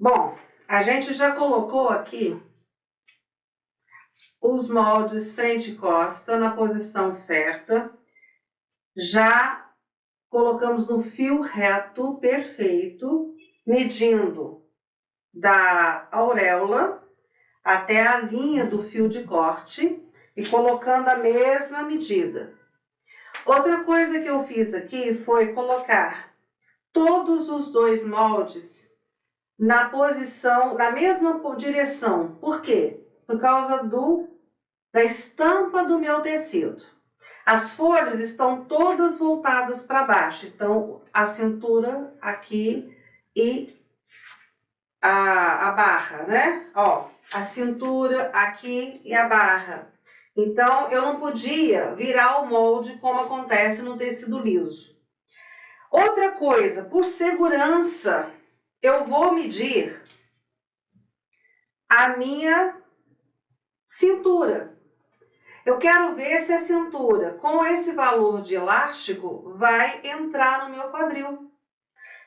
Bom, a gente já colocou aqui os moldes frente e costa na posição certa. Já colocamos no fio reto perfeito, medindo da auréola até a linha do fio de corte e colocando a mesma medida. Outra coisa que eu fiz aqui foi colocar todos os dois moldes na posição, na mesma direção. Por quê? Por causa da estampa do meu tecido. As folhas estão todas voltadas para baixo, então a cintura aqui e a barra, né? Ó, a cintura aqui e a barra. Então, eu não podia virar o molde como acontece no tecido liso. Outra coisa, por segurança, eu vou medir a minha cintura. Eu quero ver se a cintura, com esse valor de elástico, vai entrar no meu quadril.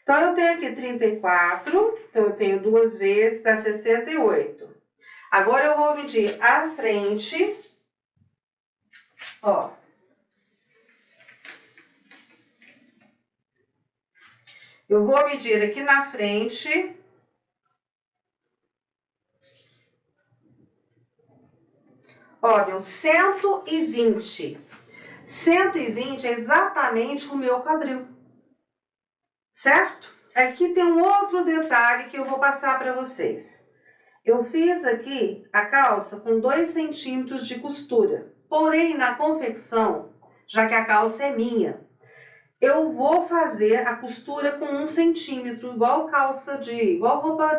Então, eu tenho aqui 34, então eu tenho 2 vezes, dá 68. Agora, eu vou medir a frente, ó. Eu vou medir aqui na frente. Ó, deu 120. 120 é exatamente o meu quadril. Certo? Aqui tem um outro detalhe que eu vou passar para vocês. Eu fiz aqui a calça com 2 centímetros de costura. Porém, na confecção, já que a calça é minha, eu vou fazer a costura com 1 centímetro, igual roupa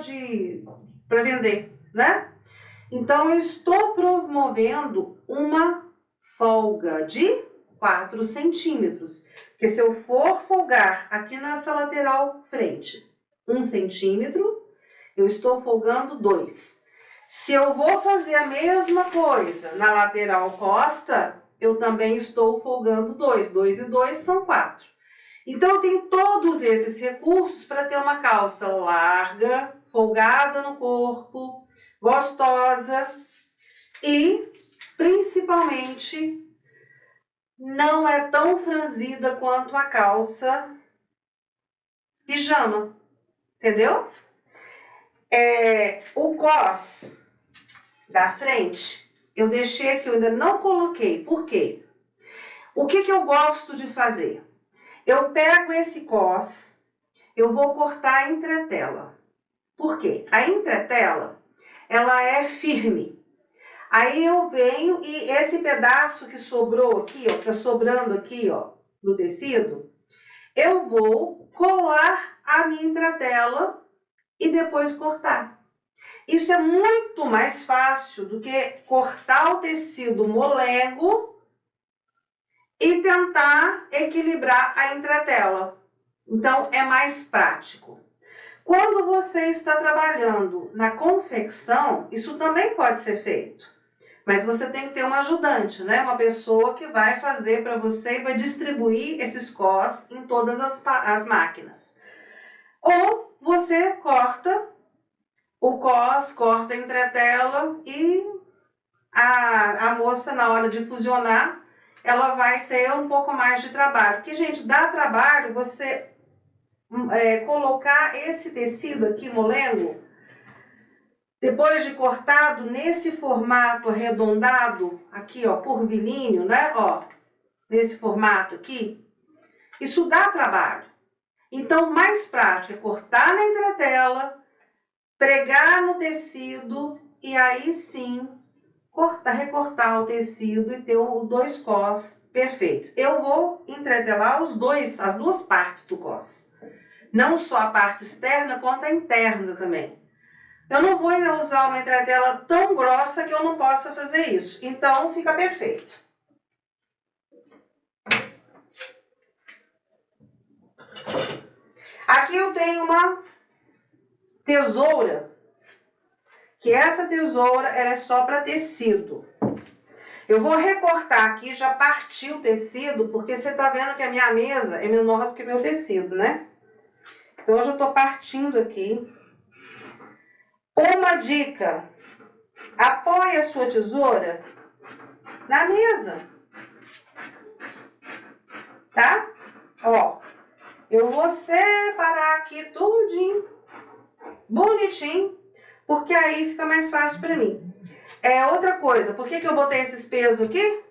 para vender, né? Então, eu estou promovendo uma folga de 4 centímetros. Porque se eu for folgar aqui nessa lateral frente 1 centímetro, eu estou folgando 2. Se eu vou fazer a mesma coisa na lateral costa, eu também estou folgando 2. 2 e 2 são 4. Então, eu tenho todos esses recursos para ter uma calça larga, folgada no corpo, gostosa e, principalmente, não é tão franzida quanto a calça pijama, entendeu? O cos da frente, eu deixei aqui, eu ainda não coloquei. Por quê? O que eu gosto de fazer? Eu pego esse cos, eu vou cortar a entretela. Por quê? A entretela, ela é firme. Aí eu venho e esse pedaço que sobrou aqui, ó, que tá sobrando aqui, ó, no tecido, eu vou colar a minha entretela e depois cortar. Isso é muito mais fácil do que cortar o tecido molego e tentar equilibrar a entretela. Então, é mais prático. Quando você está trabalhando na confecção, isso também pode ser feito. Mas você tem que ter um ajudante, né? Uma pessoa que vai fazer para você e vai distribuir esses cos em todas as máquinas. Ou você corta o cos, corta a entretela e a moça, na hora de fusionar, ela vai ter um pouco mais de trabalho. Porque, gente, dá trabalho você colocar esse tecido aqui, molengo, depois de cortado, nesse formato arredondado, aqui, ó, curvilíneo, né, ó, nesse formato aqui, isso dá trabalho. Então, mais prático é cortar na entretela, pregar no tecido e aí sim, recortar o tecido e ter os 2 cos perfeitos. Eu vou entretelar as 2 partes do cos. Não só a parte externa, quanto a interna também. Eu não vou usar uma entretela tão grossa que eu não possa fazer isso. Então, fica perfeito. Aqui eu tenho uma tesoura, que essa tesoura ela é só para tecido. Eu vou recortar aqui, já parti o tecido, porque você tá vendo que a minha mesa é menor do que o meu tecido, né? Então, eu já tô partindo aqui. Uma dica, apoie a sua tesoura na mesa, tá? Ó, eu vou separar aqui tudinho, bonitinho, porque aí fica mais fácil para mim. Outra coisa, por que eu botei esses pesos aqui?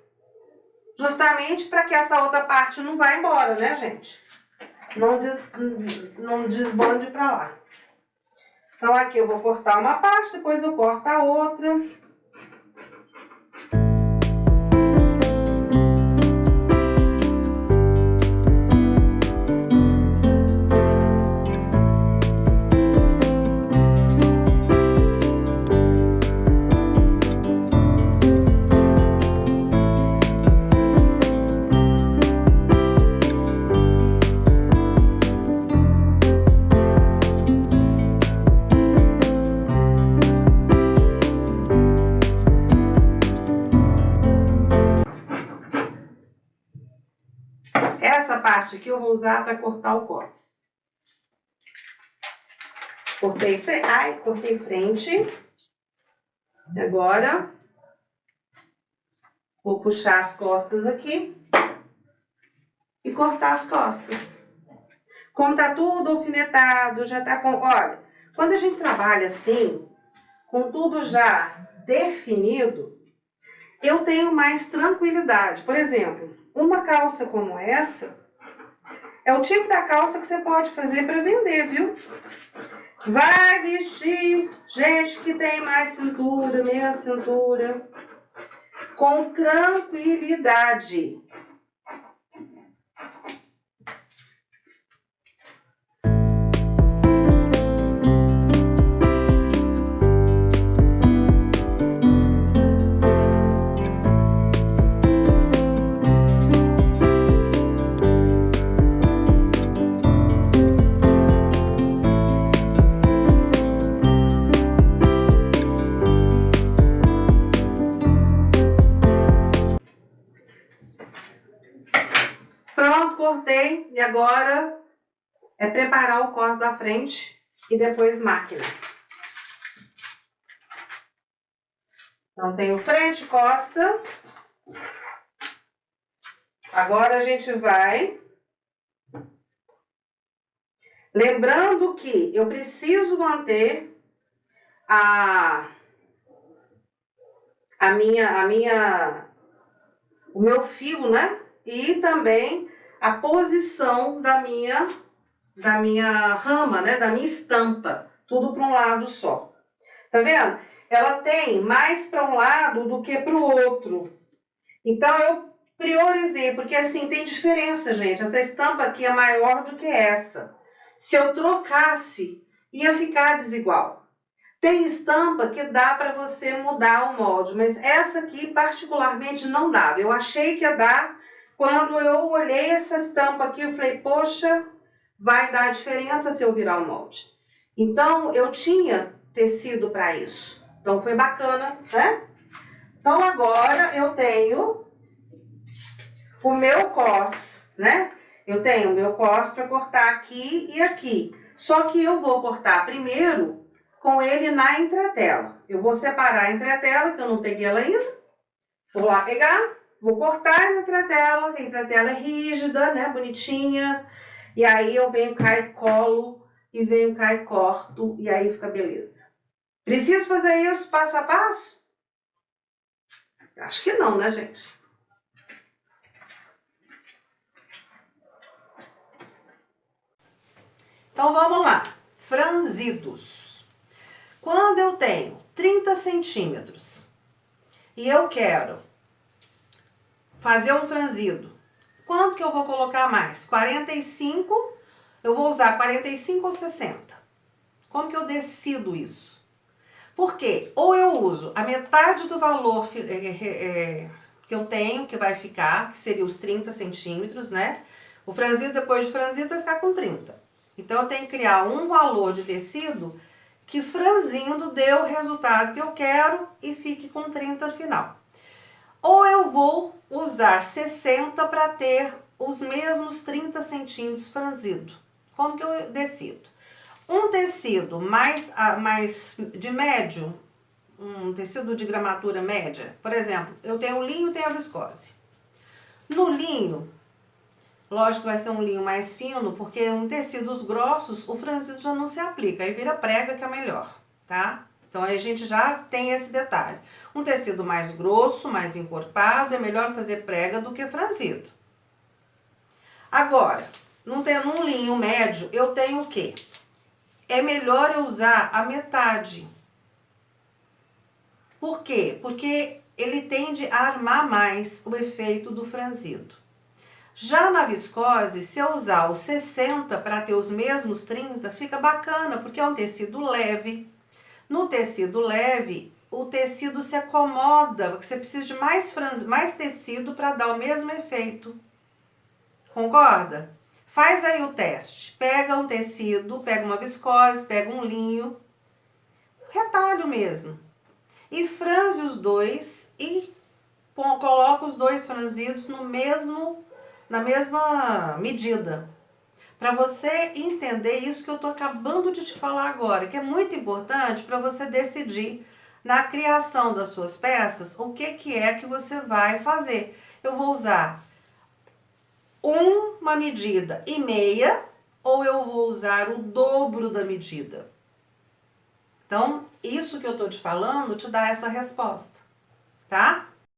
Justamente para que essa outra parte não vá embora, né, gente? Não desbande para lá. Então aqui eu vou cortar uma parte, depois eu corto a outra. Essa parte aqui eu vou usar para cortar o cos. Cortei frente. Agora, vou puxar as costas aqui e cortar as costas. Como tá tudo alfinetado, já tá com... Olha, quando a gente trabalha assim, com tudo já definido, eu tenho mais tranquilidade. Por exemplo, uma calça como essa, é o tipo da calça que você pode fazer para vender, viu? Vai vestir gente que tem mais cintura, menos cintura, com tranquilidade. Pronto, cortei. E agora é preparar o cos da frente e depois máquina. Então, tenho frente, costa. Agora a gente vai... Lembrando que eu preciso manter o meu fio, né? E também a posição da minha rama, né? Da minha estampa. Tudo para um lado só. Tá vendo? Ela tem mais para um lado do que para o outro. Então, eu priorizei, porque assim, tem diferença, gente. Essa estampa aqui é maior do que essa. Se eu trocasse, ia ficar desigual. Tem estampa que dá para você mudar o molde, mas essa aqui particularmente não dava. Eu achei que ia dar, quando eu olhei essa estampa aqui, eu falei, poxa, vai dar diferença se eu virar o molde. Então, eu tinha tecido para isso. Então, foi bacana, né? Então, agora eu tenho o meu cos, né? Eu tenho o meu cos para cortar aqui e aqui. Só que eu vou cortar primeiro com ele na entretela. Eu vou separar a entretela, que eu não peguei ela ainda. Vou lá pegar, vou cortar a entretela. A entretela é rígida, né? Bonitinha. E aí eu venho cá e colo, e venho cá e corto, e aí fica beleza. Preciso fazer isso passo a passo? Acho que não, né, gente? Então, vamos lá. Franzidos. Quando eu tenho 30 centímetros e eu quero fazer um franzido, quanto que eu vou colocar mais? 45, eu vou usar 45 ou 60? Como que eu decido isso? Porque ou eu uso a metade do valor que eu tenho, que vai ficar, que seria os 30 centímetros, né? O franzido, depois de franzido, vai ficar com 30. Então, eu tenho que criar um valor de tecido que franzindo dê o resultado que eu quero e fique com 30 no final. Ou eu vou usar 60 para ter os mesmos 30 centímetros franzido. Como que eu decido? Um tecido mais de médio, um tecido de gramatura média, por exemplo, eu tenho o linho e tenho a viscose. No linho, lógico que vai ser um linho mais fino, porque em tecidos grossos o franzido já não se aplica, aí vira prega que é melhor, tá? Então aí a gente já tem esse detalhe. Um tecido mais grosso, mais encorpado, é melhor fazer prega do que franzido. Agora, num linho médio, eu tenho o quê? É melhor eu usar a metade. Por quê? Porque ele tende a armar mais o efeito do franzido. Já na viscose, se eu usar os 60 para ter os mesmos 30, fica bacana, porque é um tecido leve. No tecido leve, o tecido se acomoda, porque você precisa de mais tecido para dar o mesmo efeito. Concorda? Faz aí o teste. Pega um tecido, pega uma viscose, pega um linho, retalho mesmo. E franze os dois e coloca os dois franzidos na mesma medida. Para você entender isso que eu estou acabando de te falar agora, que é muito importante para você decidir na criação das suas peças o que é que você vai fazer. Eu vou usar uma medida e meia ou eu vou usar o dobro da medida? Então, isso que eu estou te falando te dá essa resposta, tá?